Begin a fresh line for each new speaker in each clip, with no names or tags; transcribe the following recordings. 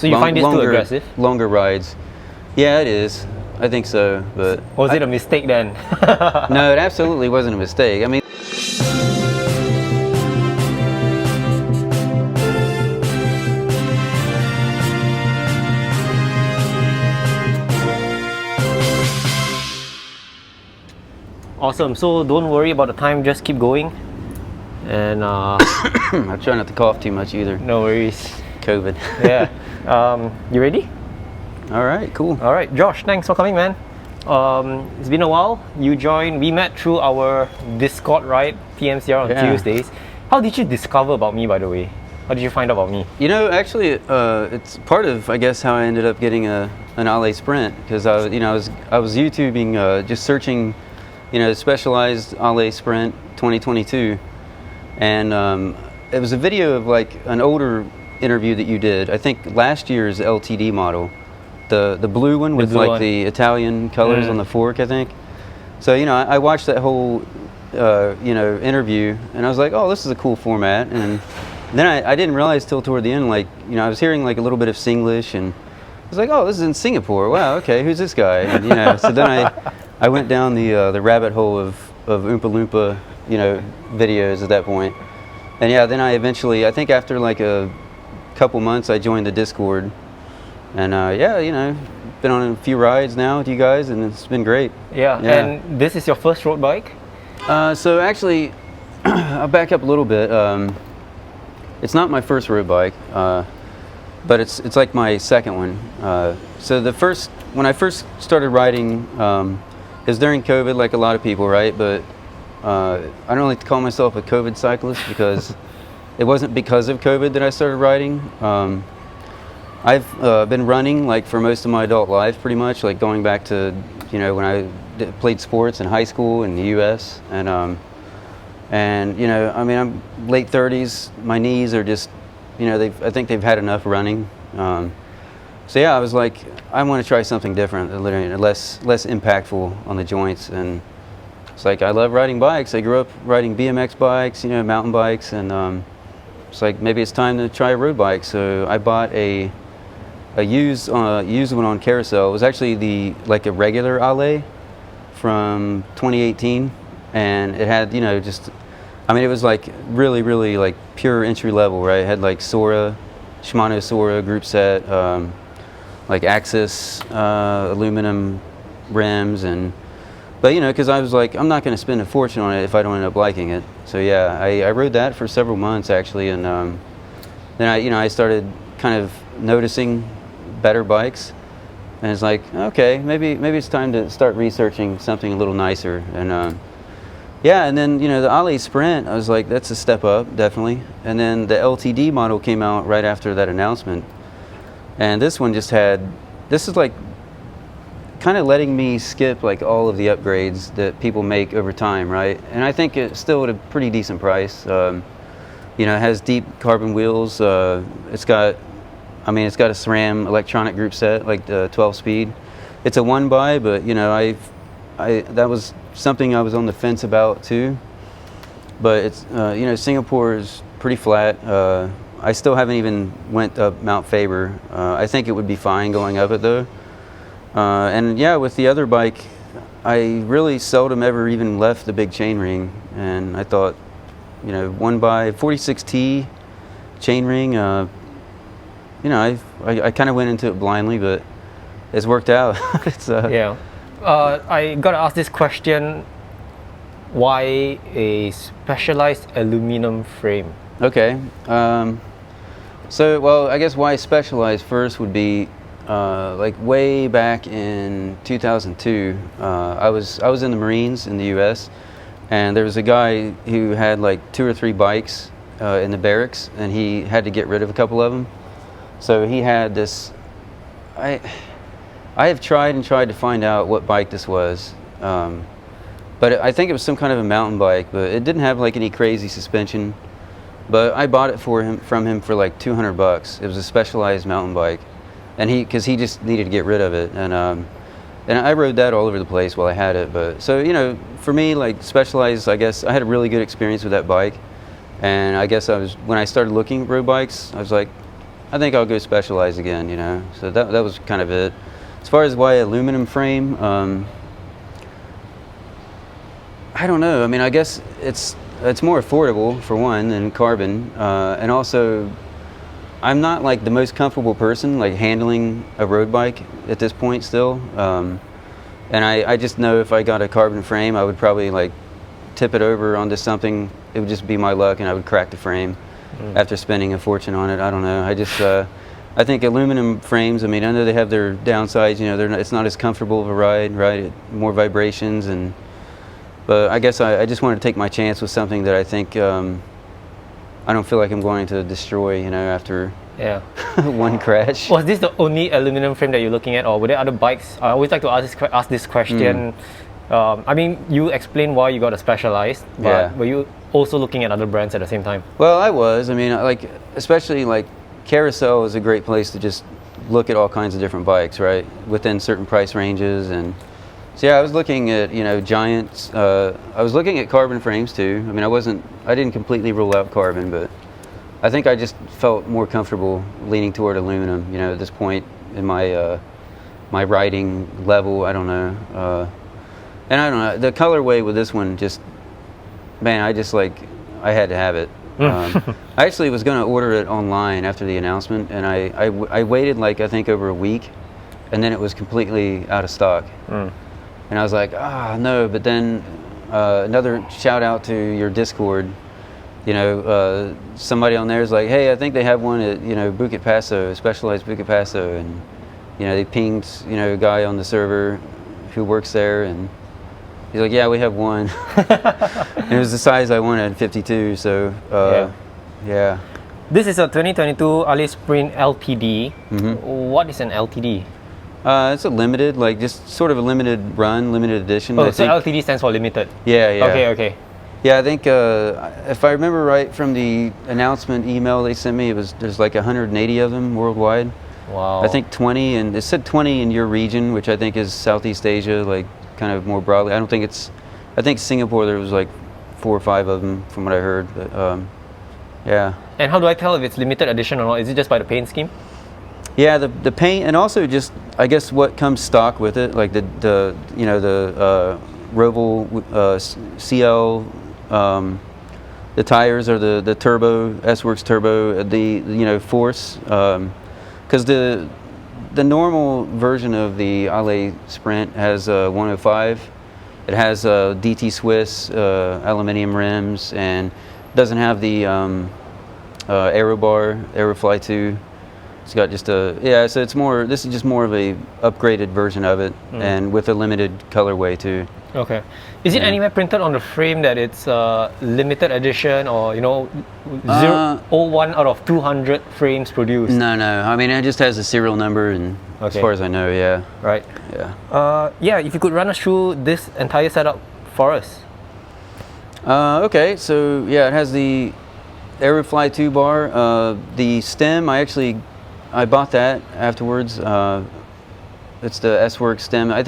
So you find this too aggressive?
Longer rides. Yeah, it is. I think so, but...
Was it a mistake then?
No, it absolutely wasn't a mistake. I mean...
Awesome. So don't worry about the time, just keep going. And
I try not to cough too much either.
no worries.
COVID.
Yeah. You ready?
All right, cool.
All right, Josh, thanks for coming, man. It's been a while. We met through our Discord, right? TMCR on Tuesdays. How did you discover about me, by the way? How did you find out about me?
You know, actually, it's part of, I guess, how I ended up getting an Ale Sprint, because I was YouTubing, just searching, Specialized Ale Sprint 2022, and it was a video of like an older interview that you did. I think last year's LTD model. The blue one with the Italian colors on the fork, I think. So I watched that whole interview, and I was like, oh, this is a cool format. And then I didn't realize till toward the end, I was hearing like a little bit of Singlish, and I was like, oh, this is in Singapore. Wow, okay, who's this guy? And so then I went down the rabbit hole of Oompa Loompa videos at that point. And yeah, then I eventually, I think after like a couple months, I joined the Discord. And been on a few rides now with you guys, and it's been great.
Yeah. And this is your first road bike?
So actually, I'll back up a little bit. It's not my first road bike, but it's like my second one. So when I first started riding, it was during COVID, like a lot of people, right? But I don't like to call myself a COVID cyclist, because it wasn't because of COVID that I started riding. I've been running like for most of my adult life, pretty much, like going back to when I played sports in high school in the U.S. and I'm late 30s. My knees are just I think they've had enough running. So yeah, I was like, I want to try something different, less impactful on the joints. And it's like, I love riding bikes. I grew up riding BMX bikes, mountain bikes, and it's like, maybe it's time to try a road bike. So I bought a used one on Carousel. It was actually a regular Ale from 2018, and it had it was like really like pure entry level, right? It had like Shimano Sora group set, like Axis aluminum rims, but because I was like, I'm not going to spend a fortune on it if I don't end up liking it. So yeah, I rode that for several months actually, and then I started kind of noticing better bikes, and it's like, okay, maybe it's time to start researching something a little nicer. And and then the Ale Sprint, I was like, that's a step up, definitely. And then the LTD model came out right after that announcement, and this one this is like kind of letting me skip like all of the upgrades that people make over time, right? And I think it's still at a pretty decent price. It has deep carbon wheels. It's got a SRAM electronic group set, like the 12-speed. It's a one by, but that was something I was on the fence about too. But it's Singapore is pretty flat. I still haven't even went up Mount Faber. I think it would be fine going up it though. And yeah, with the other bike, I really seldom ever even left the big chainring. And I thought, one by 46T chainring. I kind of went into it blindly, but it's worked out.
I gotta ask this question: why a Specialized aluminum frame?
Okay. Well, I guess why Specialized first would be like way back in 2002. I was in the Marines in the U.S., and there was a guy who had like 2 or 3 bikes in the barracks, and he had to get rid of a couple of them. So he had this. I have tried to find out what bike this was, but I think it was some kind of a mountain bike, but it didn't have like any crazy suspension. But I bought it from him for like $200. It was a Specialized mountain bike, and because he just needed to get rid of it, and I rode that all over the place while I had it. But so for me, like Specialized, I guess I had a really good experience with that bike, and I guess when I started looking at road bikes, I was like, I think I'll go Specialized again, you know. So that was kind of it. As far as why aluminum frame, I don't know. I mean, I guess it's more affordable for one than carbon, and also I'm not like the most comfortable person like handling a road bike at this point still. And I just know if I got a carbon frame, I would probably like tip it over onto something. It would just be my luck, and I would crack the frame after spending a fortune on it. I don't know. I just I think aluminum frames, I mean, I know they have their downsides. You know, it's not as comfortable of a ride, right? More vibrations, but I guess I just wanted to take my chance with something that I think I don't feel like I'm going to destroy. You know, after one crash.
Was this the only aluminum frame that you're looking at, or were there other bikes? I always like to ask this question. I mean, you explained why you got a Specialized, but were you also looking at other brands at the same time?
Well, I was. I mean, like, especially like Carousel is a great place to just look at all kinds of different bikes, right? Within certain price ranges. And so yeah, I was looking at, you know, Giants. I was looking at carbon frames too. I mean, I didn't completely rule out carbon, but I think I just felt more comfortable leaning toward aluminum, you know, at this point in my my riding level. I don't know. And I don't know, the colorway with this one just, man, I had to have it. I actually was going to order it online after the announcement, and I waited like I think over a week, and then it was completely out of stock. And I was like, no. But then another shout out to your Discord. You know, somebody on there is like, hey, I think they have one at, you know, Bukit Paso, Specialized Bukit Paso, and you know, they pinged, you know, a guy on the server who works there, and he's like, yeah, we have one. And it was the size I wanted, 52. So yeah.
This is a 2022 Ali Sprint LTD. What is an LTD?
It's a limited, like just sort of a limited run, limited edition.
Oh, so LTD stands for limited.
Yeah.
Okay.
Yeah, I think if I remember right from the announcement email they sent me, there's like 180 of them worldwide.
Wow.
I think 20, and it said 20 in your region, which I think is Southeast Asia, like kind of more broadly. I think Singapore there was like 4 or 5 of them from what I heard. But yeah.
And how do I tell if it's limited edition or not? Is it just by the paint scheme?
Yeah, the paint, and also just I guess what comes stock with it, like the you know, the Roval CL. The tires are the turbo, S-Works turbo, the you know, Force, because the normal version of the Ale Sprint has 105. It has DT Swiss aluminium rims, and doesn't have the Aerobar, Aerofly 2. It's got just so it's more. This is just more of a upgraded version of it, and with a limited colorway too.
Okay. Is it anywhere printed on the frame that it's limited edition, or, you know, 01 out of 200 frames produced?
No. I mean, it just has a serial number, and as far as I know, yeah.
Right.
Yeah.
If you could run us through this entire setup for us.
Okay. So yeah, it has the Aerofly 2 bar. The stem, I bought that afterwards. It's the S-Works stem. I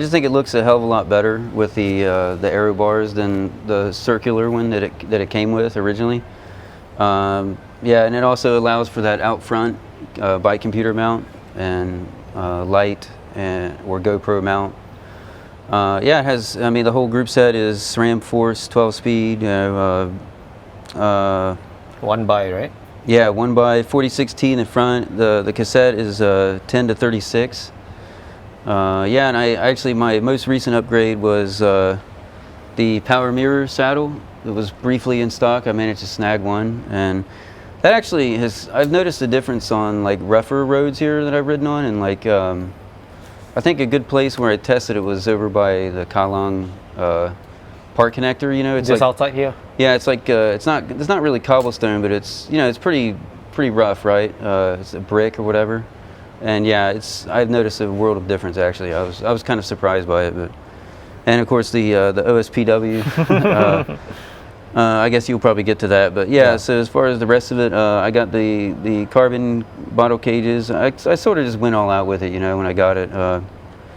just think it looks a hell of a lot better with the aero bars than the circular one that it came with originally. Yeah, and it also allows for that out front bike computer mount and light or GoPro mount. Yeah, it has. I mean, the whole group set is SRAM Force 12-speed.
1x, right?
Yeah, 1x 46T in the front. The cassette is 10 to 36. Yeah, and my most recent upgrade was the power mirror saddle. It was briefly in stock. I managed to snag one, and that actually I've noticed a difference on like rougher roads here that I've ridden on, and like I think a good place where I tested it was over by the Kallang Park Connector. You know, it's
just
like,
outside here.
Yeah, it's like it's not really cobblestone, but it's, you know, it's pretty rough, right? It's a brick or whatever. And yeah, I've noticed a world of difference actually. I was kind of surprised by it, and of course the OSPW. I guess you'll probably get to that, but yeah. So as far as the rest of it, I got the carbon bottle cages. I sort of just went all out with it, you know, when I got it.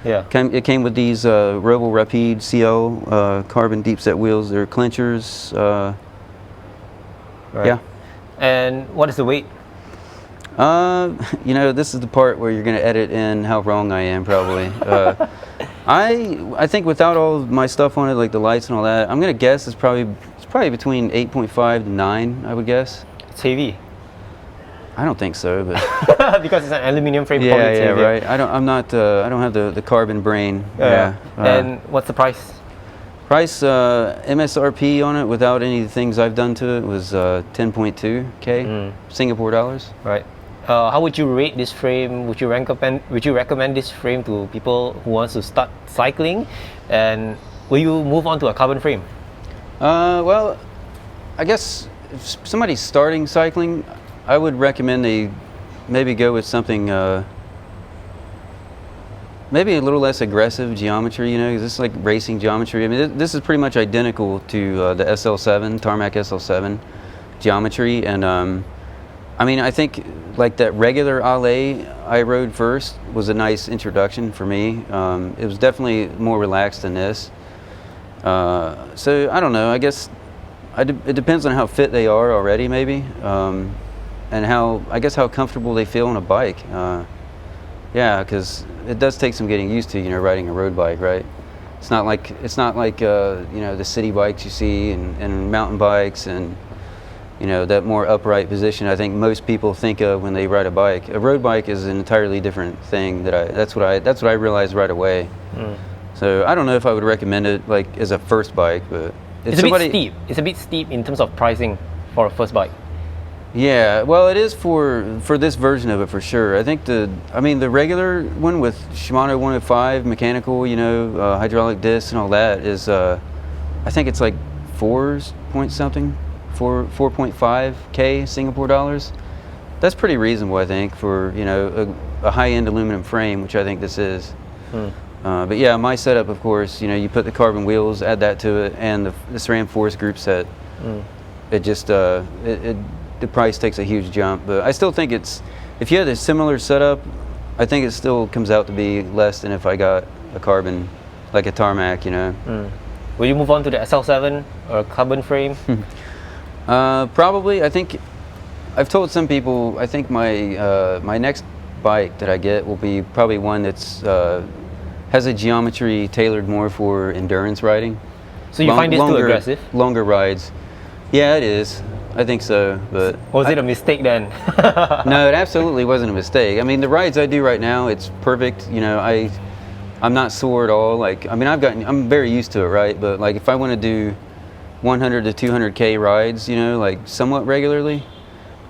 It came with these Roval Rapide CL carbon deep set wheels. They're clinchers.
Right.
Yeah.
And what is the weight?
You know, this is the part where you're going to edit in how wrong I am, probably. I think without all of my stuff on it, like the lights and all that, I'm going to guess it's probably between 8.5 to 9, I would guess.
It's heavy.
I don't think so, but
because it's an aluminum frame.
yeah,
probably it's heavier.
right. I'm not. I don't have the carbon brain.
And what's the price?
Price MSRP on it without any of the things I've done to it was 10.2K Singapore dollars.
Right. How would you rate this frame? Would you recommend this frame to people who wants to start cycling? And will you move on to a carbon frame?
Well, I guess if somebody's starting cycling, I would recommend they maybe go with something maybe a little less aggressive geometry, you know, 'cause this is like racing geometry. I mean, this is pretty much identical to the SL7, Tarmac SL7 geometry. And I mean, I think like that regular Ale I rode first was a nice introduction for me. It was definitely more relaxed than this. So I don't know, I guess it depends on how fit they are already, maybe. And I guess how comfortable they feel on a bike. Yeah, because it does take some getting used to, you know, riding a road bike, right? It's not like you know, the city bikes you see and mountain bikes and, you know, that more upright position I think most people think of when they ride a bike. A road bike is an entirely different thing. That's what I realized right away. So I don't know if I would recommend it like as a first bike, but if
It's a bit steep. It's a bit steep in terms of pricing for a first bike.
Yeah, well, it is for this version of it for sure. I think the regular one with Shimano 105 mechanical, you know, hydraulic discs and all that is, I think it's like 4.5K Singapore dollars. That's pretty reasonable, I think, for, you know, a high-end aluminum frame, which I think this is. But yeah, my setup, of course, you know, you put the carbon wheels, add that to it, and the SRAM Force group set. It just the price takes a huge jump, but I still think if you had a similar setup, I think it still comes out to be less than if I got a carbon, like a Tarmac, you know.
Will you move on to the SL7 or carbon frame?
Probably. I think I've told some people I think my next bike that I get will be probably one that's has a geometry tailored more for endurance riding.
So you find this too aggressive?
Longer rides. Yeah, it is. I think so, but...
Or was it a mistake then?
No, it absolutely wasn't a mistake. I mean, the rides I do right now, it's perfect. You know, I'm not sore at all. Like, I mean, I'm very used to it, right? But like, if I want to do 100 to 200K rides, you know, like somewhat regularly,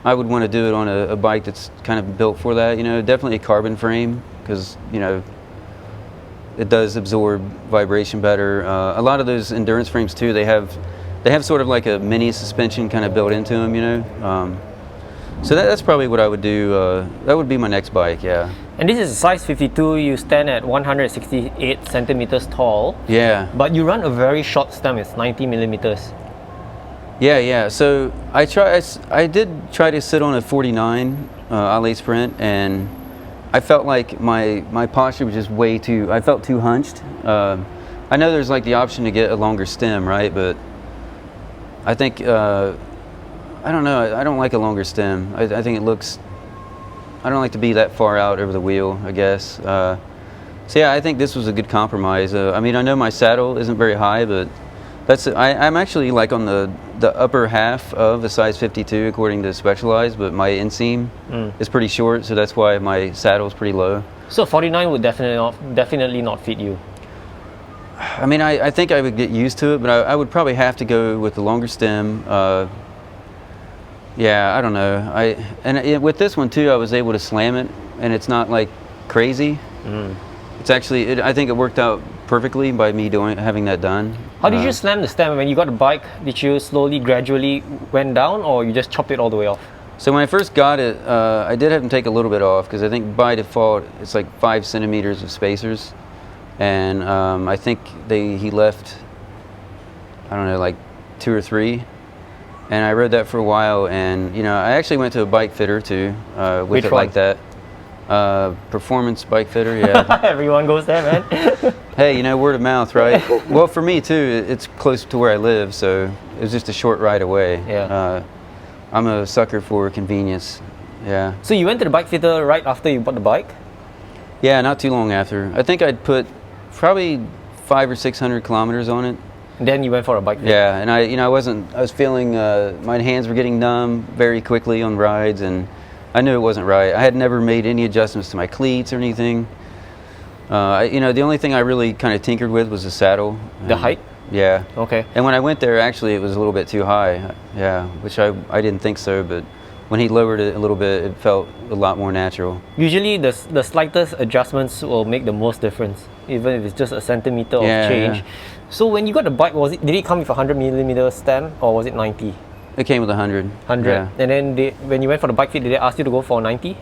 I would want to do it on a bike that's kind of built for that. You know, definitely a carbon frame because, you know, it does absorb vibration better. A lot of those endurance frames too, they have sort of like a mini suspension kind of built into them, you know. So that's probably what I would do. That would be my next bike, yeah.
And this is a size 52. You stand at 168 centimeters tall.
Yeah.
But you run a very short stem. It's 90 millimeters.
Yeah. So I did try to sit on a 49 Ale Sprint, and I felt like my posture was just way too. I felt too hunched. I know there's like the option to get a longer stem, right? But I think, I don't know, I don't like a longer stem. I think it looks, I don't like to be that far out over the wheel, I guess. So yeah, I think this was a good compromise. I mean, I know my saddle isn't very high, but I'm actually like on the upper half of a size 52 according to Specialized, but my inseam is pretty short, so that's why my saddle is pretty low.
So 49 would definitely not fit you.
I mean, I think I would get used to it, but I would probably have to go with the longer stem. Yeah, I don't know. With this one too, I was able to slam it, and it's not like crazy. It's actually, I think it worked out perfectly by me having that done.
How did you slam the stem? When you got the bike, did you gradually went down, or you just chopped it all the way off?
So when I first got it, I did have to take a little bit off because I think by default it's like 5 centimeters of spacers. And I think he left, I don't know, like 2 or 3. And I rode that for a while, and you know, I actually went to a bike fitter too with
Which
it
one?
like that. Performance bike fitter, yeah.
Everyone goes there, man.
Hey, you know, word of mouth, right? Well, for me too, it's close to where I live, so it was just a short ride away.
Yeah.
I'm a sucker for convenience, Yeah.
So you went to the bike fitter right after you bought the bike?
Yeah, not too long after. I think I'd put probably 500 or 600 kilometers on it.
Then you went for a bike fit?
Yeah, and I was feeling, my hands were getting numb very quickly on rides, and I knew it wasn't right. I had never made any adjustments to my cleats or anything. The only thing I really kind of tinkered with was the saddle.
The height?
Yeah.
Okay.
And when I went there, actually, it was a little bit too high. Yeah, which I didn't think so, but when he lowered it a little bit, it felt a lot more natural.
Usually the slightest adjustments will make the most difference, even if it's just a centimeter of change.
Yeah.
So when you got the bike, did it come with a 100mm stem or was it 90?
It came with 100.
100.
Yeah.
And then when you went for the bike fit, did they ask you to go for 90?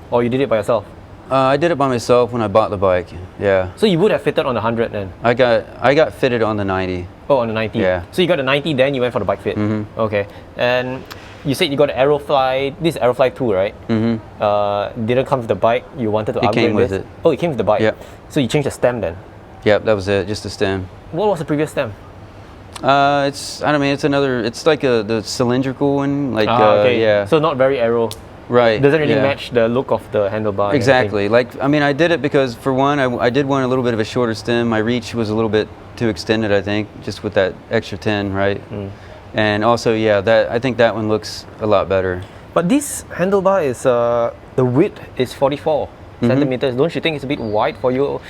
Or you did it by yourself?
I did it by myself when I bought the bike. Yeah.
So you would have fitted on the 100 then?
I got fitted on the 90.
Oh, on the 90.
Yeah.
So you got the 90, then you went for the bike fit. Okay. And you said you got the Aerofly. This is Aerofly 2, right? Didn't come with the bike. You wanted to upgrade
came with
this?
it.
Oh, it came with the bike.
Yep.
So you changed the stem then?
Yep, that was it. Just the stem.
What was the previous stem?
It's another. It's like the cylindrical one. Like
Okay.
yeah.
So not very aero.
Right.
Doesn't really
yeah.
match the look of the handlebar. and
Exactly. Like I did it because for one, I did want a little bit of a shorter stem. My reach was a little bit too extended, I think, just with that extra 10, right? And also, yeah, I think that one looks a lot better.
But this handlebar is the width is 44 centimeters. Don't you think it's a bit wide for you?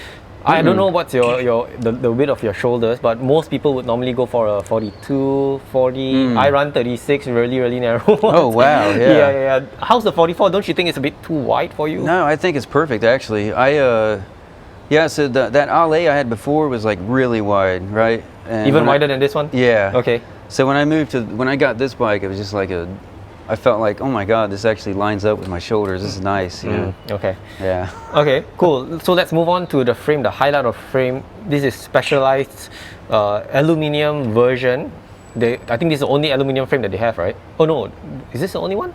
I don't know what's the width of your shoulders, but most people would normally go for a 42, 40. I run 36, really narrow.
Oh wow, yeah.
yeah. How's the 44? Don't you think it's a bit too wide for you?
No, I think it's perfect actually. So that Ale I had before was like really wide, right? And
Even wider than this one?
Yeah.
Okay.
So when I got this bike, it was just like I felt like, oh my God, this actually lines up with my shoulders. This is nice, you know?
Okay.
Yeah.
Okay, cool. So let's move on to the frame, the highlight of frame. This is specialized aluminium version. I think this is the only aluminium frame that they have, right? Oh no, is this the only one?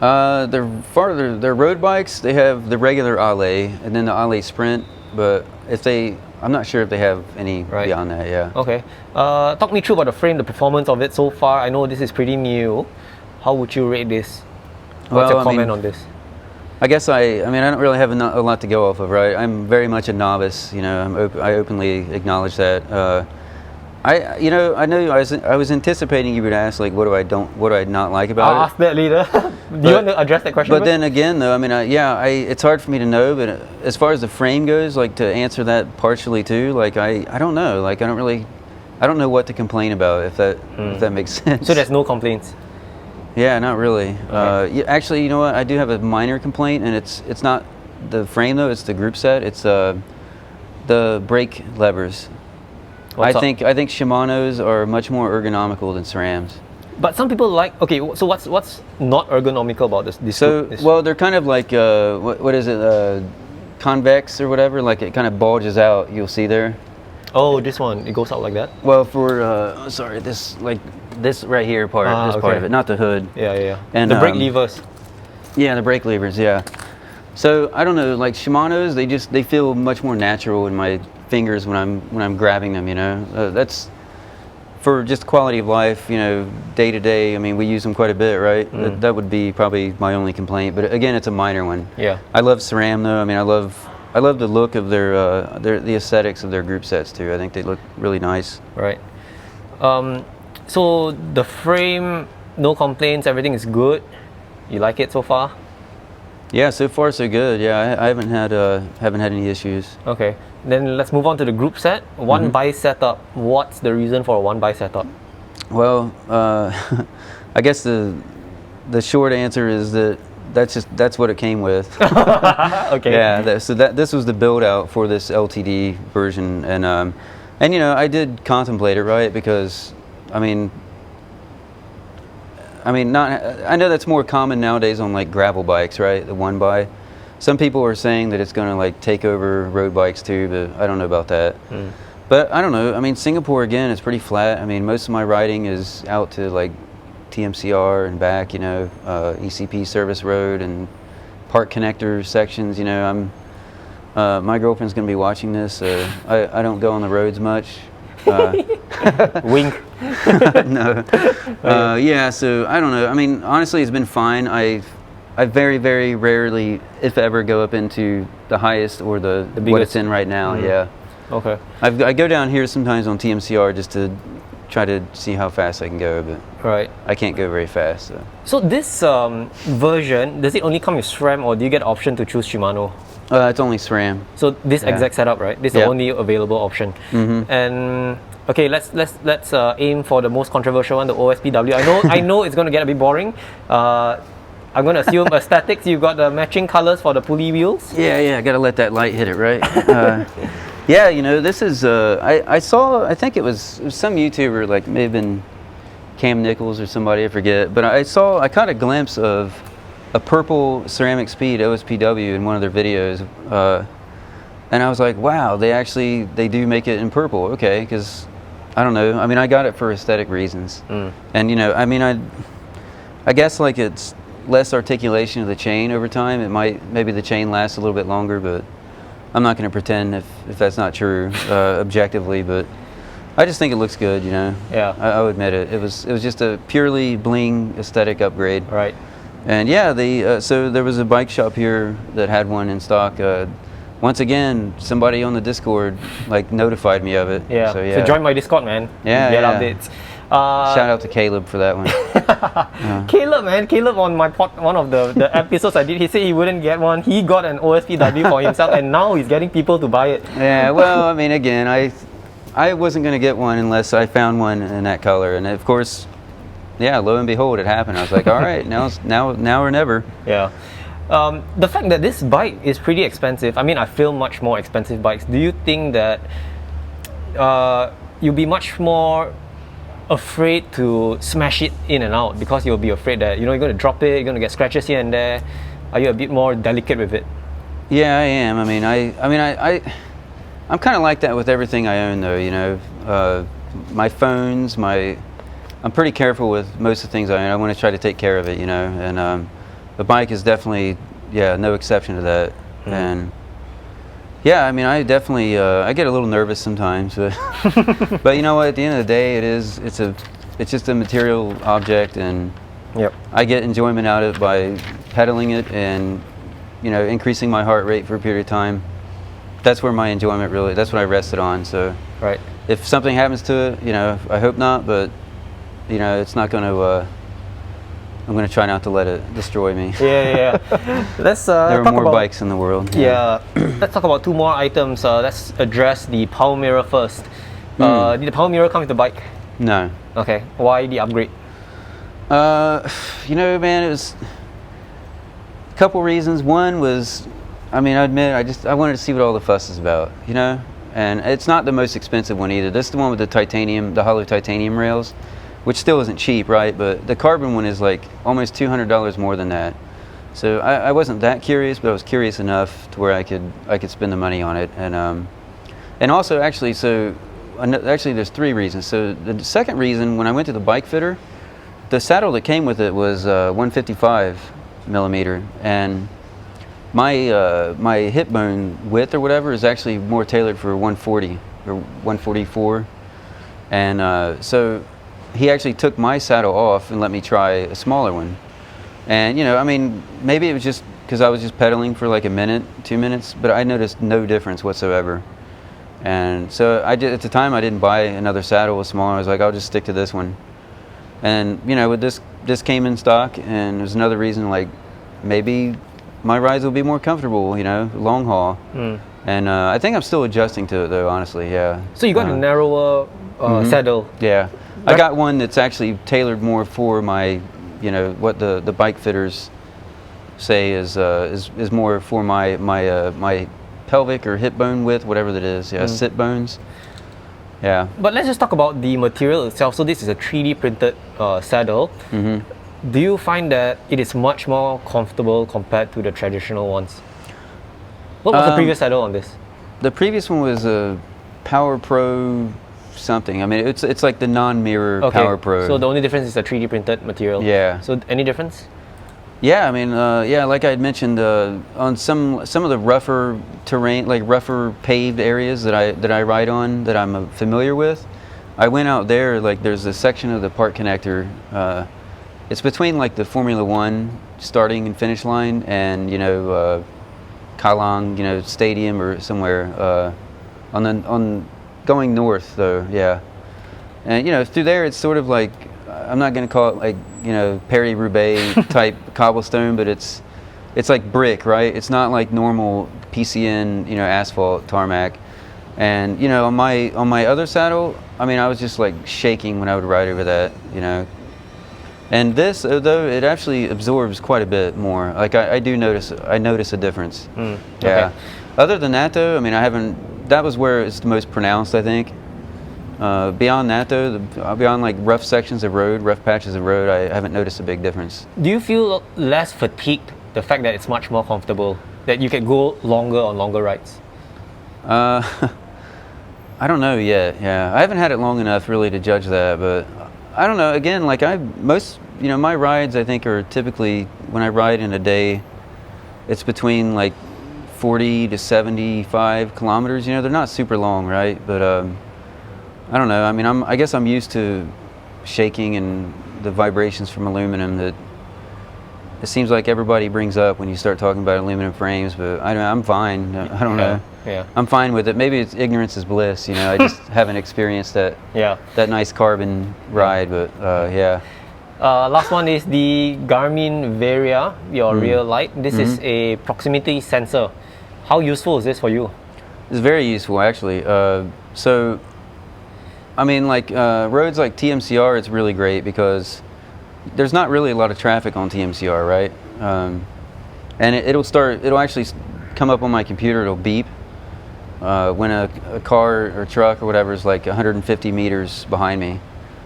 They're road bikes. They have the regular Ale and then the Ale Sprint, but I'm not sure if they have any beyond that. Yeah.
Okay. Talk me through about the frame, the performance of it so far. I know this is pretty new. How would you rate this? What's your comment on this?
I guess I don't really have a lot to go off of, right? I'm very much a novice. You know, I openly acknowledge that. I know I was anticipating you would ask like what do I not like about it.
I'll ask that later. Do you want to address that question?
But then again, though, it's hard for me to know. But as far as the frame goes, like to answer that partially too, like I don't know. Like I don't know what to complain about if that makes sense.
So there's no complaints.
Yeah, not really.
Okay.
Actually, you know what? I do have a minor complaint, and it's not the frame though. It's the group set. It's the brake levers. I think Shimano's are much more ergonomical than SRAM's.
But some people like. Okay, so what's not ergonomical about this?
Well, they're kind of like what is it? Convex or whatever. Like it kind of bulges out. You'll see there.
Oh, this one, it goes out like that?
Well, for this right here part, part of it, not the hood.
Yeah.
And
the brake levers.
Yeah, the brake levers. Yeah. So I don't know, like Shimano's, they feel much more natural in my fingers when I'm grabbing them. You know, that's for just quality of life. You know, day to day. I mean, we use them quite a bit, right? That would be probably my only complaint. But again, it's a minor one.
Yeah.
I love SRAM though. I mean, I love the look of the aesthetics of their group sets too. I think they look really nice.
Right. So the frame, no complaints. Everything is good. You like it so far?
Yeah, so far so good. Yeah, I haven't had any issues.
Okay. Then let's move on to the group set. One by setup. What's the reason for a one by setup?
Well, I guess the short answer is that that's what it came with.
Okay.
Yeah. This was the build out for this LTD version, and you know I did contemplate it, right? Because I know that's more common nowadays on like gravel bikes, right? The one by. Some people are saying that it's going to like take over road bikes too, but I don't know about that. But I don't know. I mean, Singapore again is pretty flat. I mean, most of my riding is out to like TMCR and back, you know, ECP service road and park connector sections. You know, my girlfriend's going to be watching this. I don't go on the roads much.
Wink.
No. Yeah, so I don't know. I mean, honestly, it's been fine. I very, very rarely, if ever, go up into the highest or the what
biggest.
it's in right now.
Mhm.
Yeah,
Okay.
I go down here sometimes on TMCR just to try to see how fast I can go, but
Right.
I can't go very fast. So.
So this version, does it only come with SRAM, or do you get option to choose Shimano?
It's only SRAM.
So this
Yeah.
exact setup, right? This is
Yeah.
the only available option.
Mhm.
And okay, let's aim for the most controversial one, the OSPW. I know it's going to get a bit boring. I'm going to assume aesthetics. You got the matching colors for the pulley wheels.
Yeah, I gotta let that light hit it, right? Yeah, you know, this is, I saw, I think it was some YouTuber, like may have been Cam Nichols or somebody, I forget, but I caught a glimpse of a purple Ceramic Speed OSPW in one of their videos, and I was like, wow, they do make it in purple, okay, because, I don't know, I mean, I got it for aesthetic reasons, and you know, I mean, I guess like it's less articulation of the chain over time, maybe the chain lasts a little bit longer, but I'm not going to pretend if that's not true objectively, but I just think it looks good, you know.
Yeah.
I'll admit it. It was just a purely bling aesthetic upgrade.
Right.
And yeah, so there was a bike shop here that had one in stock. Once again, somebody on the Discord like notified me of it.
Yeah.
So
join my Discord, man.
Yeah,
Get
yeah.
updates.
Shout out to Caleb for that one.
Caleb on one of the episodes I did, he said he wouldn't get one. He got an OSPW for himself, and now he's getting people to buy it.
Yeah, well, I mean, again, I wasn't going to get one unless I found one in that color, and of course, yeah, lo and behold, it happened. I was like, all right, now or never.
Yeah. The fact that this bike is pretty expensive, I mean, I feel much more expensive bikes. Do you think that you'll be much more afraid to smash it in and out because you'll be afraid that, you know, you're going to drop it, you're going to get scratches here and there? Are you a bit more delicate with it?
Yeah, I am. I mean, I'm kind of like that with everything I own, though. You know, my phones, I'm pretty careful with most of the things I own. I want to try to take care of it, you know. And the bike is definitely, no exception to that. And yeah, I mean, I definitely I get a little nervous sometimes, but you know what? At the end of the day, it's just a material object, and
Yep.
I get enjoyment out of it by pedaling it and, you know, increasing my heart rate for a period of time. That's where my enjoyment that's what I rested on. So
Right.
if something happens to it, you know, I hope not, but you know, it's not going to. I'm going to try not to let it destroy me.
Yeah. Let's
There are
talk
more
about
bikes in the world.
Yeah, let's talk about two more items. Let's address the power mirror first. Did the power mirror come with the bike?
No.
Okay, why the upgrade?
You know, man, it was a couple reasons. One was, I mean, I admit, I wanted to see what all the fuss is about, you know? And it's not the most expensive one either. This is the one with the hollow titanium rails, which still isn't cheap, right? But the carbon one is like almost $200 more than that. So I wasn't that curious, but I was curious enough to where I could spend the money on it. And also actually, there's three reasons. So the second reason, when I went to the bike fitter, the saddle that came with it was 155 millimeter, and my hip bone width or whatever is actually more tailored for 140 or 144, and so he actually took my saddle off and let me try a smaller one. And you know, I mean, maybe it was just because I was just pedaling for like a minute, 2 minutes, but I noticed no difference whatsoever. And so at the time I didn't buy another saddle with smaller. I was like, I'll just stick to this one. And you know, with this came in stock, and there's another reason, like maybe my rides will be more comfortable, you know, long haul. And I think I'm still adjusting to it though, honestly. Yeah.
So you got a narrower saddle.
Yeah, I got one that's actually tailored more for my, you know, what the bike fitters say is more for my pelvic or hip bone width, whatever that is. Yeah, sit bones. Yeah.
But let's just talk about the material itself. So this is a 3D printed saddle. Do you find that it is much more comfortable compared to the traditional ones? What was the previous saddle on this?
The previous one was a Power Pro something. I mean, it's like the non-mirror Power Pro.
So the only difference is the 3D printed material.
Yeah.
So any difference?
Yeah, I mean, like I had mentioned, on some of the rougher terrain, like rougher paved areas that I ride on, that I'm familiar with, I went out there. Like, there's a section of the park connector. It's between like the Formula One starting and finish line, and Kallang, stadium or somewhere on going north though, yeah. And through there it's sort of like, I'm not going to call it like Paris-Roubaix type cobblestone, but it's like brick, right? It's not like normal PCN asphalt tarmac. And on my other saddle, I mean, I was just like shaking when I would ride over that, And this, although it actually absorbs quite a bit more, like I notice a difference. Yeah.
Okay.
Other than that though, I mean, that was where it's the most pronounced, I think. Beyond that though, beyond like rough sections of road, rough patches of road, I haven't noticed a big difference.
Do you feel less fatigued, the fact that it's much more comfortable, that you can go longer on longer rides?
I don't know yet. Yeah, I haven't had it long enough really to judge that, but I don't know. Again, like my rides I think are typically, when I ride in a day, it's between like 40 to 75 kilometers. They're not super long, right? But I don't know. I mean, I guess I'm used to shaking and the vibrations from aluminum that it seems like everybody brings up when you start talking about aluminum frames. But I'm fine. I don't know.
Yeah.
I'm fine with it. Maybe it's ignorance is bliss. I just haven't experienced that.
Yeah.
That nice carbon ride. But yeah.
Last one is the Garmin Varia, your rear light. This is a proximity sensor. How useful is this for you?
It's very useful, actually. So, I mean, like roads like TMCR, it's really great because there's not really a lot of traffic on TMCR, right? And it'll actually come up on my computer, it'll beep when a car or truck or whatever is like 150 meters behind me.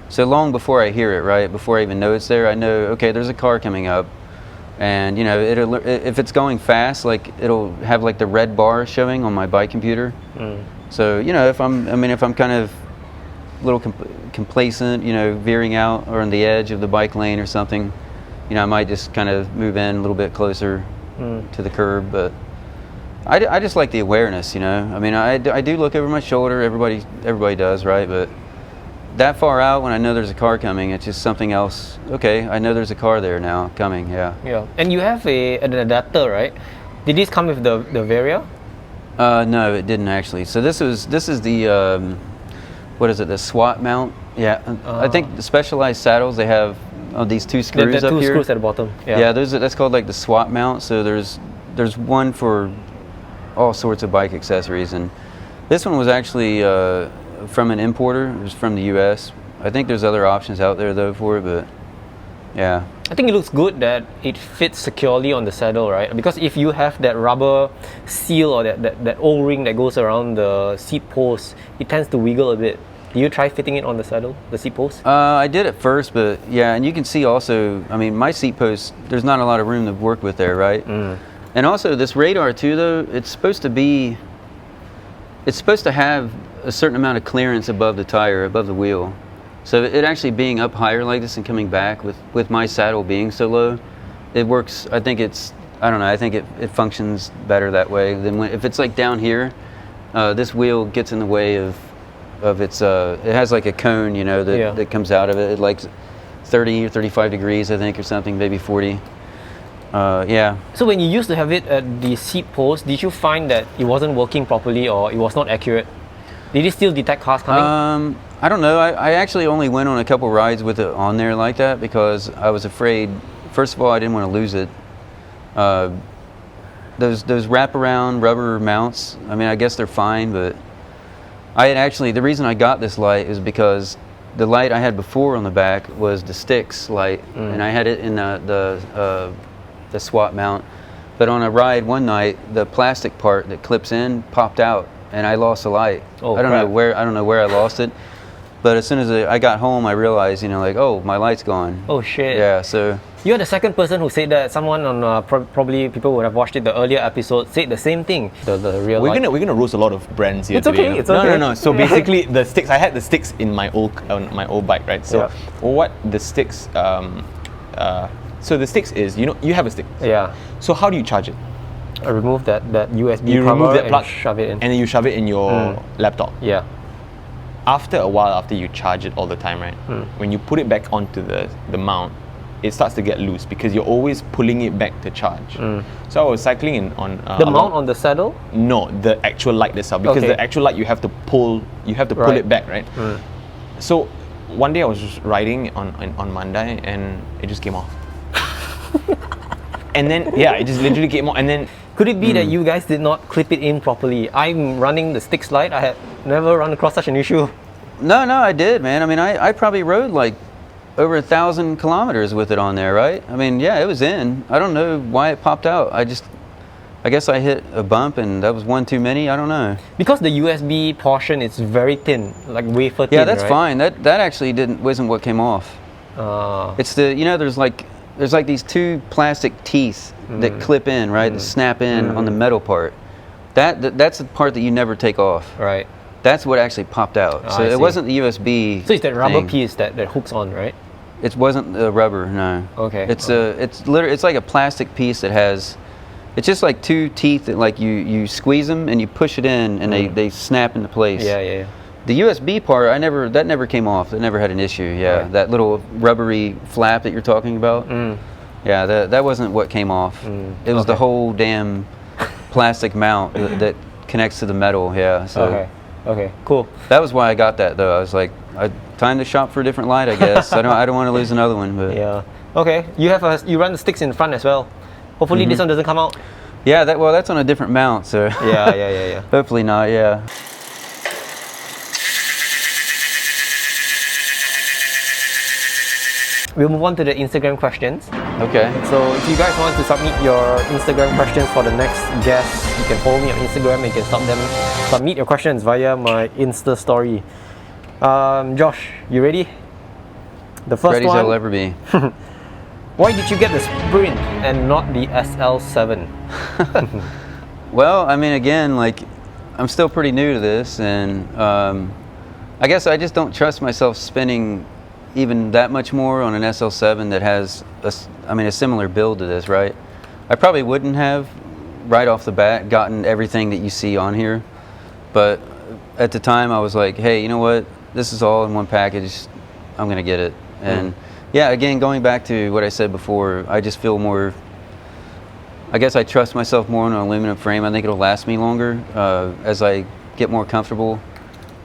So long before I hear it, right, before I even know it's there, I know, okay, there's a car coming up. And if it's going fast, like it'll have like the red bar showing on my bike computer. So if I'm kind of a little complacent, veering out or on the edge of the bike lane or something, I might just kind of move in a little bit closer to the curb. But I just like the awareness, I mean, I do look over my shoulder. Everybody does, right? But that far out, when I know there's a car coming, it's just something else. Okay, I know there's a car there now coming. Yeah.
Yeah. And you have an adapter, right? Did this come with the Varia?
No, it didn't actually. So this is the what is it? The SWAT mount. Yeah. I think the Specialized saddles, they have these two screws
the
up
two
here.
screws at the bottom. Yeah.
Yeah. That's called like the SWAT mount. So there's one for all sorts of bike accessories, and this one was actually from an importer. It was from the U.S. I think there's other options out there though for it, but yeah.
I think it looks good that it fits securely on the saddle, right? Because if you have that rubber seal or that O-ring that goes around the seat post, it tends to wiggle a bit. Did you try fitting it on the saddle, the seat post?
I did at first, but yeah, and you can see also, I mean, my seat post, there's not a lot of room to work with there, right? And also this radar too though, it's supposed to have a certain amount of clearance above the tire, above the wheel. So it actually being up higher like this and coming back with my saddle being so low, it works. I think it functions better that way than if it's like down here, this wheel gets in the way of its, it has like a cone, that comes out of it, like 30 or 35 degrees, I think, or something, maybe 40. Yeah.
So when you used to have it at the seat post, did you find that it wasn't working properly or it was not accurate? Did it still detect cars coming?
I don't know. I actually only went on a couple rides with it on there like that because I was afraid. First of all, I didn't want to lose it. Those wraparound rubber mounts, I mean, I guess they're fine, but the reason I got this light is because the light I had before on the back was the Styx light, and I had it in the SWAT mount. But on a ride one night, the plastic part that clips in popped out, and I lost the light. I don't know where I lost it. But as soon as I got home, I realized, oh, my light's gone.
Oh shit.
Yeah, so.
You're the second person who said that. Someone on probably people would have watched it the earlier episode said the same thing. The real light.
We're gonna roast a lot of brands here
it's
today.
Okay. It's okay.
No. So basically, the Styx. I had the Styx in my old bike, right? So what the Styx? So the Styx is, you have a Styx.
Yeah.
So how do you charge it?
I remove that USB
You
cover
remove that plug,
and shove it in.
and then you shove it in your laptop.
Yeah.
After a while, after you charge it all the time, right? When you put it back onto the mount, it starts to get loose because you're always pulling it back to charge. So I was cycling on
The mount on the saddle?
no, the actual light itself, because
Okay.
the actual light you have to pull
Right.
it back, right? So one day I was just riding on Mandai and it just came off. And then it just literally came off, and then
Could it be that you guys did not clip it in properly? I'm running the stick slide. I had never run across such an issue.
No, I did, man. I mean, I probably rode like over 1,000 kilometers with it on there, right? I mean, yeah, it was in. I don't know why it popped out. I guess I hit a bump and that was one too many. I don't know.
Because the USB portion is very thin, like wafer thin.
Yeah, that's
right?
fine. That actually wasn't what came off. It's the there's like these two plastic teeth that clip in, right? That snap in on the metal part. That's the part that you never take off.
Right.
That's what actually popped out. So
I
it
see.
wasn't the USB.
So it's that rubber
thing.
piece that hooks on, right?
It wasn't the rubber, no.
Okay.
It's like a plastic piece that has. It's just like two teeth that like you squeeze them and you push it in and they snap into place.
Yeah.
The USB part, that never came off. That never had an issue. Yeah,
Right.
that little rubbery flap that you're talking about. Yeah, that wasn't what came off. It was the
Okay.
whole damn plastic mount that connects to the metal. Yeah. So
Okay. Cool.
that was why I got that though. I was like, time to shop for a different light, I guess. I don't want to lose another one, but
Yeah. Okay. You run the sticks in front as well. Hopefully this one doesn't come out.
yeah. That's on a different mount, so
Yeah.
hopefully not. Yeah.
We'll move on to the Instagram questions.
Okay.
So if you guys want to submit your Instagram questions for the next guest, you can follow me on Instagram and you can submit your questions via my Insta story. Josh, you ready? The first
Ready as I'll
one.
ever be.
Why did you get the Sprint and not the SL7?
Well, I mean, again, like, I'm still pretty new to this, and I guess I just don't trust myself spending even that much more on an SL7 that has a similar build to this, right? I probably wouldn't have right off the bat gotten everything that you see on here, but at the time I was like, hey, you know what? This is all in one package. I'm gonna get it. And yeah, again, going back to what I said before, I just feel more. I guess I trust myself more on an aluminum frame. I think it'll last me longer as I get more comfortable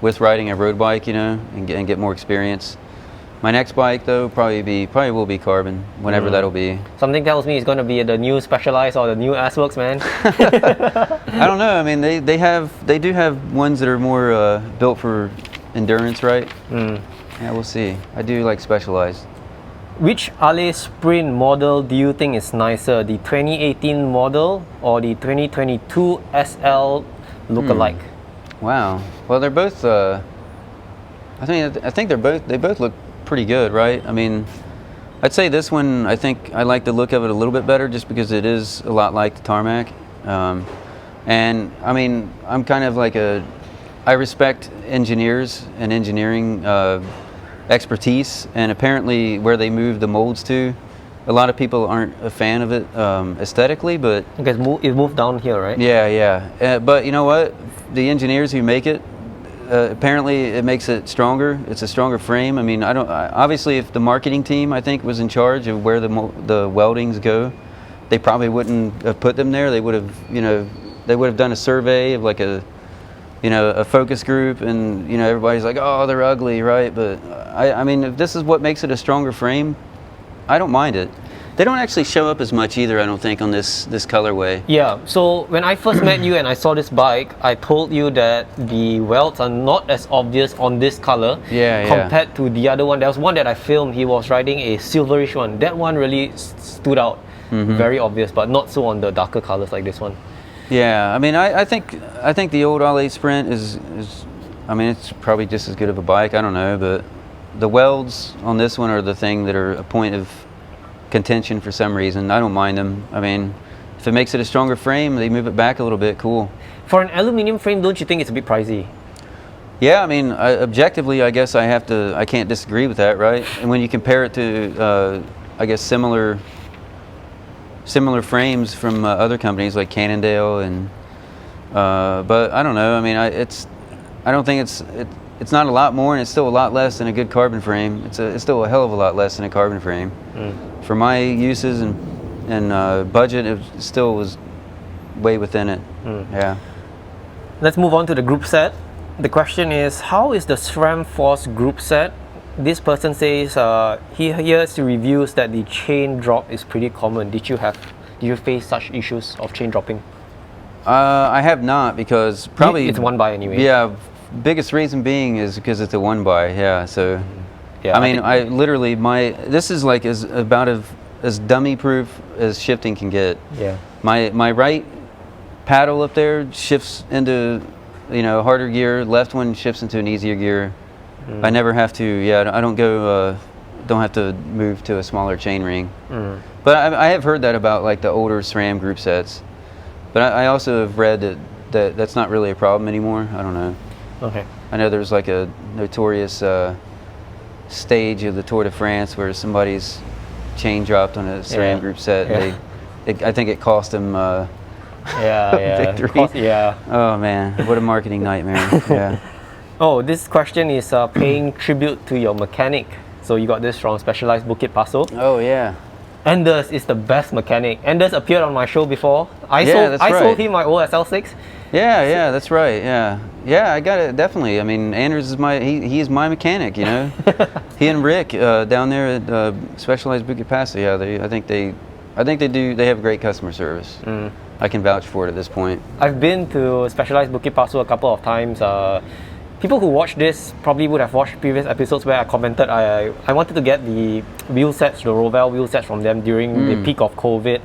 with riding a road bike, and get more experience. My next bike, though, probably will be carbon, whenever that'll be.
Something tells me it's going to be the new Specialized or the new S-Works, man.
I don't know. I mean, they do have ones that are more built for endurance, right? Yeah, we'll see. I do like Specialized.
Which Ale Sprint model do you think is nicer, the 2018 model or the 2022 SL lookalike?
Wow. Well, they're both. I think they both look pretty good, right? I mean, I'd say this one. I think I like the look of it a little bit better, just because it is a lot like the Tarmac. And I mean, I'm kind of like I respect engineers and engineering expertise, and apparently where they move the molds to, a lot of people aren't a fan of it aesthetically, but
Because it moved down here, right?
yeah. But you know what? The engineers who make it, apparently it makes it stronger. It's a stronger frame. I mean, obviously if the marketing team, I think, was in charge of where the weldings go, they probably wouldn't have put them there. They would have done a survey of like a focus group, and everybody's like, oh, they're ugly, right? But I mean, if this is what makes it a stronger frame, I don't mind it. They don't actually show up as much either, I don't think, on this colorway.
Yeah, so when I first met you and I saw this bike, I told you that the welds are not as obvious on this color compared to the other one. There was one that I filmed, he was riding a silverish one. That one really stood out, very obvious, but not so on the darker colors like this one.
Yeah, I mean, I think the old Ale Sprint is I mean, it's probably just as good of a bike. I don't know, but the welds on this one are the thing that are a point of contention for some reason. I don't mind them. I mean, if it makes it a stronger frame, they move it back a little bit. Cool.
For an aluminium frame, don't you think it's a bit pricey?
Yeah, I mean, objectively, I guess I can't disagree with that, right? And when you compare it to, I guess, similar frames from other companies like Cannondale, and but I don't know. I mean, I don't think it's not a lot more, and it's still a lot less than a good carbon frame. It's still a hell of a lot less than a carbon frame. For my uses and budget, it still was way within it. Yeah.
Let's move on to the group set. The question is, how is the SRAM Force group set? This person says he hears reviews that the chain drop is pretty common. Did you face such issues of chain dropping?
I have not, because probably
it's one by anyway.
Yeah, biggest reason being is because it's a one by. Yeah, so
Yeah,
I mean, I literally this is like about as dummy proof as shifting can get.
Yeah.
My right paddle up there shifts into harder gear. Left one shifts into an easier gear. I never have to. Yeah, I don't go. Don't have to move to a smaller chain ring. But I have heard that about like the older SRAM group sets. But I also have read that that's not really a problem anymore. I don't know.
Okay.
I know there's like a notorious stage of the Tour de France where somebody's chain dropped on a SRAM group set.
Yeah.
I think it cost them victory.
Yeah.
Oh man, what a marketing nightmare. Yeah.
Oh, this question is paying tribute to your mechanic. So you got this from Specialized Bukit Paso.
Oh yeah.
Anders is the best mechanic. Anders appeared on my show before. I
that's
sold
right.
him my OSL6.
Yeah, that's right. Yeah, I got it definitely. I mean, Anders is he is my mechanic. You know, he and Rick down there at Specialized Bukit Paso. Yeah, I think they have great customer service. I can vouch for it at this point.
I've been to Specialized Bukit Paso a couple of times. People who watch this probably would have watched previous episodes where I commented I wanted to get the wheel sets, the Roval wheel sets from them during the peak of COVID.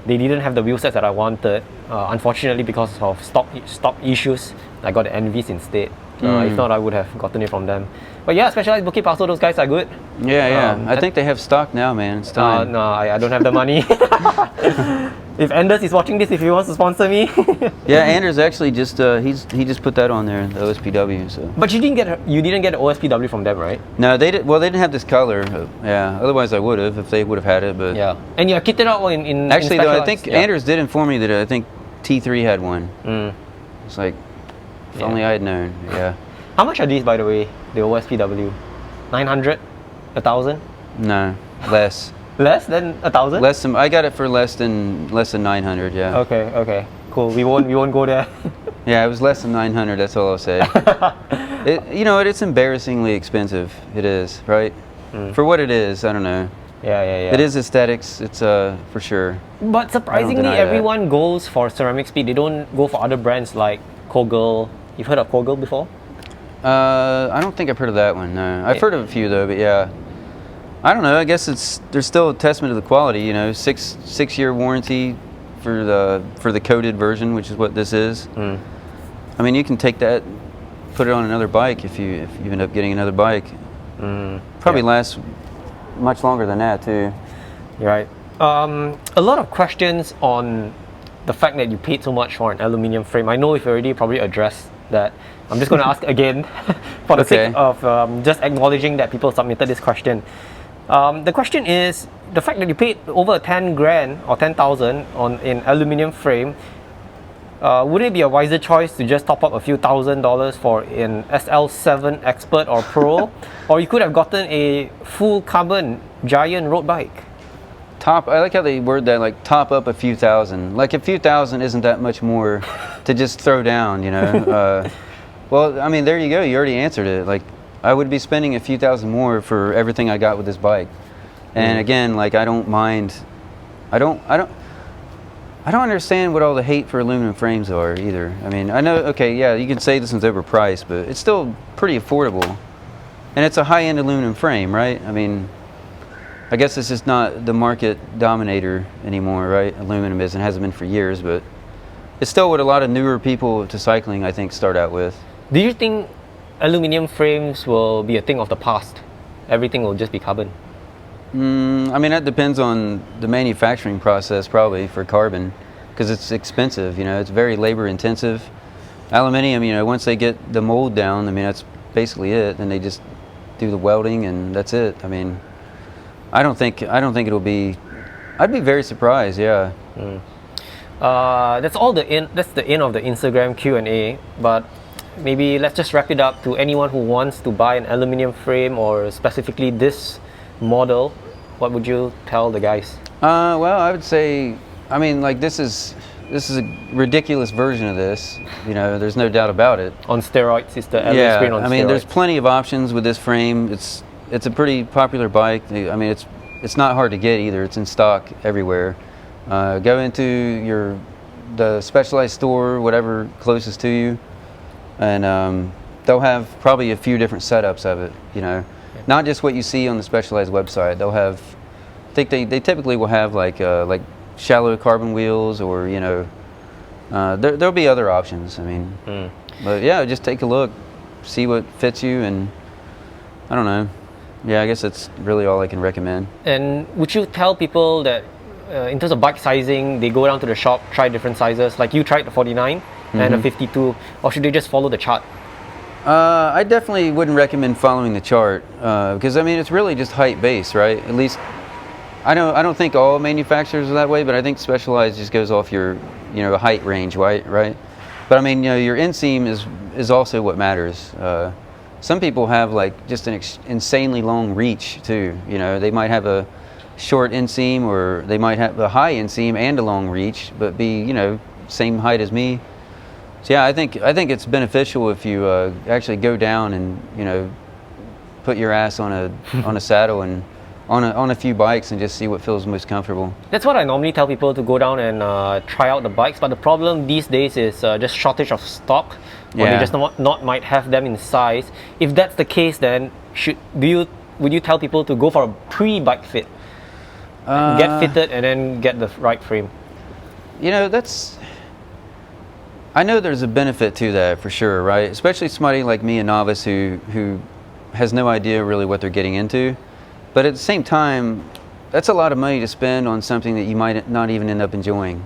They didn't have the wheel sets that I wanted. Unfortunately, because of stock issues, I got the Envys instead. If not, I would have gotten it from them. But yeah, Specialized Bukit Paso, those guys are good.
Yeah. I think they have stock now, man. It's time.
No, I don't have the money. If Anders is watching this, if he wants to sponsor me.
Yeah, Anders actually just he just put that on there, the OSPW. So.
But you didn't get the OSPW from them, right?
No, they did. Well, they didn't have this color. Yeah, otherwise I would have if they would have had it. But
yeah, and you kitted out in
actually, though, I
Specialized,
think Anders did inform me that I think T3 had one. It's like if only I had known. Yeah.
How much are these, by the way? The OSPW, 900, 1,000?
No, less.
Less than 1,000?
Less than I got it for less than 900. Yeah.
Okay, cool. We won't go there.
Yeah, it was less than 900. That's all I'll say. It's embarrassingly expensive. It is, right? For what it is, I don't know.
Yeah.
It is aesthetics. It's for sure.
But surprisingly,
deny that.
everyone goes for Ceramic Speed. They don't go for other brands like Kogel. You've heard of Kogel before?
I don't think I've heard of that one. No, I've heard of a few though. But yeah, I don't know. I guess there's still a testament to the quality. 6-year warranty for the coated version, which is what this is. I mean, you can take that, put it on another bike if you end up getting another bike. Probably lasts much longer than that too.
You're right. A lot of questions on the fact that you paid so much for an aluminium frame. I know we've already probably addressed that. I'm just going to ask again for the sake of just acknowledging that people submitted this question. The question is, the fact that you paid over 10 grand or 10,000 on an aluminium frame, would it be a wiser choice to just top up a few $1,000s for an SL7 Expert or Pro? Or you could have gotten a full carbon giant road bike?
I like how they word that, like top up a few thousand. Like a few thousand isn't that much more to just throw down, Well, I mean, there you go. You already answered it. Like, I would be spending a few thousand more for everything I got with this bike. And again, like, I don't mind. I don't understand what all the hate for aluminum frames are either. I mean, I know, okay, yeah, you can say this one's overpriced, but it's still pretty affordable. And it's a high-end aluminum frame, right? I mean, I guess it's just not the market dominator anymore, right? Aluminum is and hasn't been for years, but it's still what a lot of newer people to cycling, I think, start out with.
Do you think aluminum frames will be a thing of the past? Everything will just be carbon?
I mean, that depends on the manufacturing process, probably, for carbon, because it's expensive, it's very labor intensive. Aluminium, once they get the mold down, I mean, that's basically it. Then they just do the welding and that's it. I mean, I don't think it'll be, I'd be very surprised, yeah.
That's the end of the Instagram Q&A, but maybe let's just wrap it up to anyone who wants to buy an aluminium frame or specifically this model. What would you tell the guys?
Well, I would say, I mean, like this is a ridiculous version of this. You know, there's no doubt about it.
On steroids, it's the alloy
Yeah,
screen on
I mean, there's
steroids.
plenty of options with this frame. It's a pretty popular bike. I mean, it's not hard to get either. It's in stock everywhere. Go into the Specialized store, whatever closest to you, and they'll have probably a few different setups of it. You know, not just what you see on the Specialized website. They'll have, I think they typically will have like shallow carbon wheels, or you know, there'll be other options. I mean, but yeah, just take a look, see what fits you, and I don't know. Yeah, I guess that's really all I can recommend.
And would you tell people that in terms of bike sizing, they go down to the shop, try different sizes, like you tried the 49 and a 52, or should they just follow the chart?
I definitely wouldn't recommend following the chart because I mean it's really just height based, right? At least I don't think all manufacturers are that way, but I think Specialized just goes off your height range, right? But I mean your inseam is also what matters. Some people have like just an insanely long reach too. You know, they might have a short inseam, or they might have a high inseam and a long reach, but be same height as me. So yeah, I think it's beneficial if you actually go down and put your ass on a saddle and on a few bikes and just see what feels most comfortable.
That's what I normally tell people, to go down and try out the bikes, but the problem these days is just shortage of stock, or they
Yeah.
just not might have them in size. If that's the case, then would you tell people to go for a pre-bike fit? Get fitted and then get the right frame.
I know there's a benefit to that for sure, right? Especially somebody like me, a novice who has no idea really what they're getting into. But at the same time, that's a lot of money to spend on something that you might not even end up enjoying.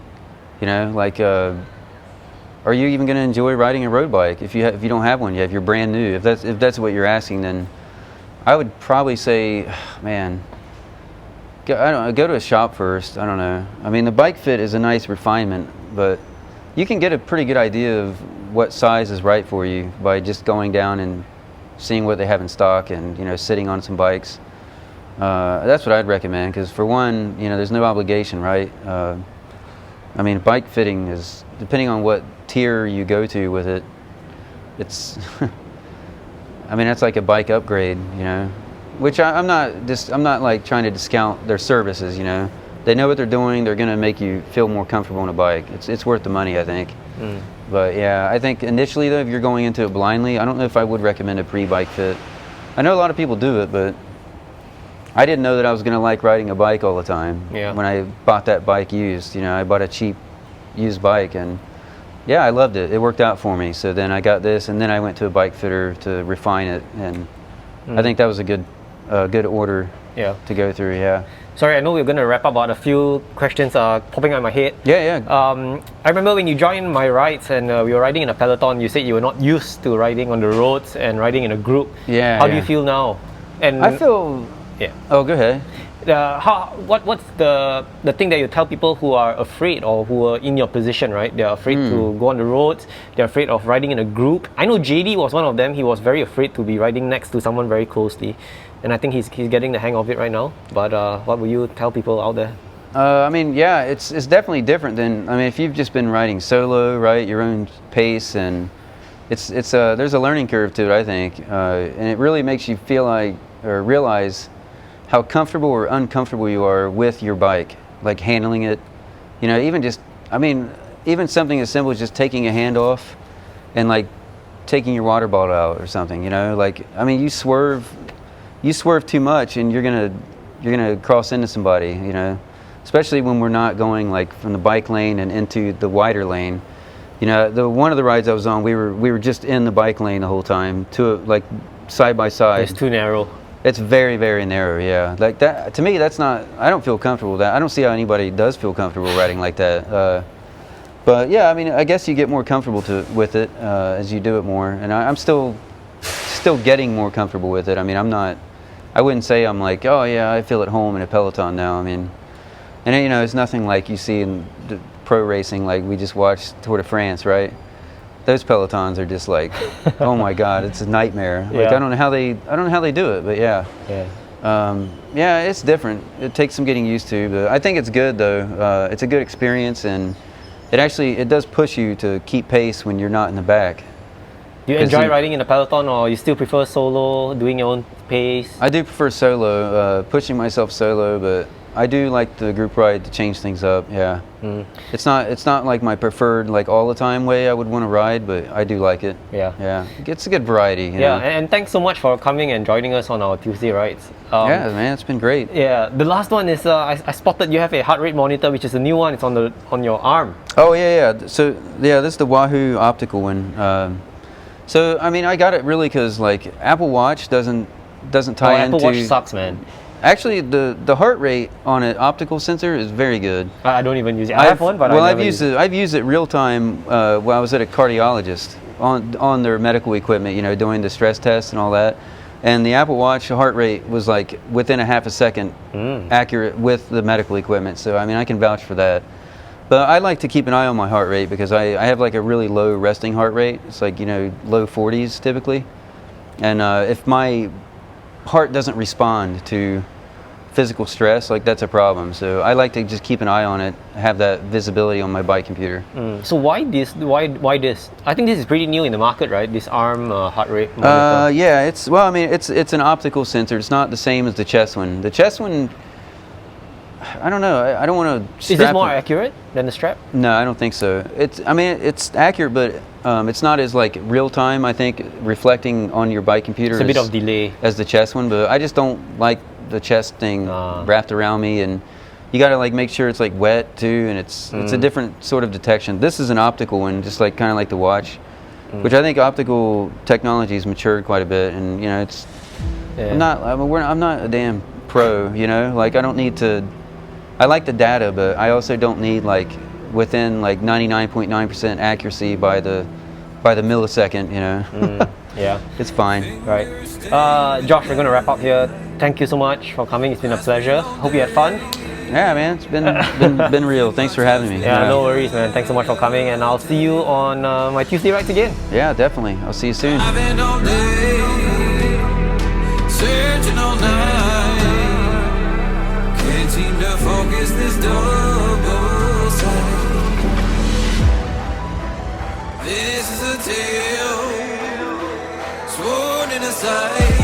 Like, are you even going to enjoy riding a road bike if you don't have one yet? If you're brand new, if that's what you're asking, then I would probably say, man, go to a shop first. I don't know. I mean, the bike fit is a nice refinement, but you can get a pretty good idea of what size is right for you by just going down and seeing what they have in stock and sitting on some bikes. That's what I'd recommend, because for one, there's no obligation, right? I mean, bike fitting is, depending on what tier you go to with it, it's I mean, that's like a bike upgrade, which I'm not like trying to discount their services. They know what they're doing. They're going to make you feel more comfortable on a bike. It's worth the money, I think. But yeah, I think initially though, if you're going into it blindly, I don't know if I would recommend a pre-bike fit. I know a lot of people do it, but I didn't know that I was going to like riding a bike all the time.
Yeah.
When I bought that bike used, I bought a cheap used bike, and yeah, I loved it. It worked out for me. So then I got this, and then I went to a bike fitter to refine it, and I think that was a good order to go through. Yeah.
Sorry, I know we're going to wrap up, but a few questions are popping out in my head.
Yeah.
I remember when you joined my rides and we were riding in a peloton, you said you were not used to riding on the roads and riding in a group.
Yeah.
How do you feel now? And
I feel.
Yeah.
Oh, go ahead.
What's the thing that you tell people who are afraid, or who are in your position, right? They're afraid to go on the roads. They're afraid of riding in a group. I know JD was one of them. He was very afraid to be riding next to someone very closely, and I think he's getting the hang of it right now. But what will you tell people out there?
I mean, yeah, it's definitely different than, I mean, if you've just been riding solo, right, your own pace, and it's there's a learning curve to it, I think, and it really makes you feel like, or realize how comfortable or uncomfortable you are with your bike, like handling it. Even something as simple as just taking a hand off and like taking your water bottle out or something, you swerve too much and you're gonna cross into somebody, especially when we're not going like from the bike lane and into the wider lane. One of the rides I was on, we were just in the bike lane the whole time, like side by side.
It's too narrow.
It's very, very narrow, yeah. Like that, to me, that's not, I don't feel comfortable with that. I don't see how anybody does feel comfortable riding like that. But yeah, I mean, I guess you get more comfortable with it as you do it more. And I'm still getting more comfortable with it. I mean, I wouldn't say I'm like, oh yeah, I feel at home in a Peloton now. I mean, and it's nothing like you see in the pro racing, like we just watched Tour de France, right? those Pelotons are just like, oh my God, it's a nightmare. Like
Yeah.
I don't know how they do it, but yeah. Yeah, it's different. It takes some getting used to, but I think it's good though. It's a good experience, and it does push you to keep pace when you're not in the back.
Do you
'Cause
enjoy
you-
riding in a peloton, or you still prefer solo, doing your own pace?
I do prefer solo, pushing myself solo, but I do like the group ride to change things up. Yeah, it's not like my preferred like all the time way I would want to ride, but I do like it.
Yeah.
Yeah, it's a good variety. You
Yeah,
know?
and thanks so much for coming and joining us on our Tuesday rides.
Yeah, man, it's been great.
Yeah, the last one is I spotted you have a heart rate monitor, which is a new one. It's on your arm.
Oh yeah. So yeah, this is the Wahoo optical one. So I mean, I got it really because like Apple Watch doesn't tie
Apple
into.
Watch sucks, man.
Actually, the heart rate on an optical sensor is very good.
I don't even use it. I have one, but
I've used it. I've used it real time while I was at a cardiologist on their medical equipment. You know, doing the stress tests and all that. And the Apple Watch heart rate was like within a half a second accurate with the medical equipment. So I mean, I can vouch for that. But I like to keep an eye on my heart rate because I have like a really low resting heart rate. It's like, you know, low 40s typically. And if my heart doesn't respond to physical stress, like that's a problem. So I like to just keep an eye on it, have that visibility on my bike computer.
So why this? Why this? I think this is pretty new in the market, right? This arm heart rate monitor.
Yeah, it's an optical sensor. It's not the same as the chest one. The chest one, I don't know. I don't want to.
Is this more accurate than the strap?
No, I don't think so. It's accurate, but it's not as like real time. I think reflecting on your bike computer.
It's a bit of delay.
As the chest one, but I just don't like the chest thing wrapped around me, and you got to like make sure it's like wet too, and it's a different sort of detection. This is an optical one, just like kind of like the watch, which I think optical technology has matured quite a bit, and you know it's.
Yeah.
I'm not a damn pro, you know. Like I don't need to. I like the data, but I also don't need like within like 99.9% accuracy by the millisecond, you know.
Yeah.
It's fine.
Right. Josh, we're going to wrap up here. Thank you so much for coming. It's been a pleasure. Hope you had fun.
Yeah, man, it's been real. Thanks for having me.
Yeah, no worries, man. Thanks so much for coming, and I'll see you on my Tuesday rides again.
Yeah, definitely. I'll see you soon.
I've been all day, searching all night. Can't seem to focus this double sight. This is a tale sworn in a sight.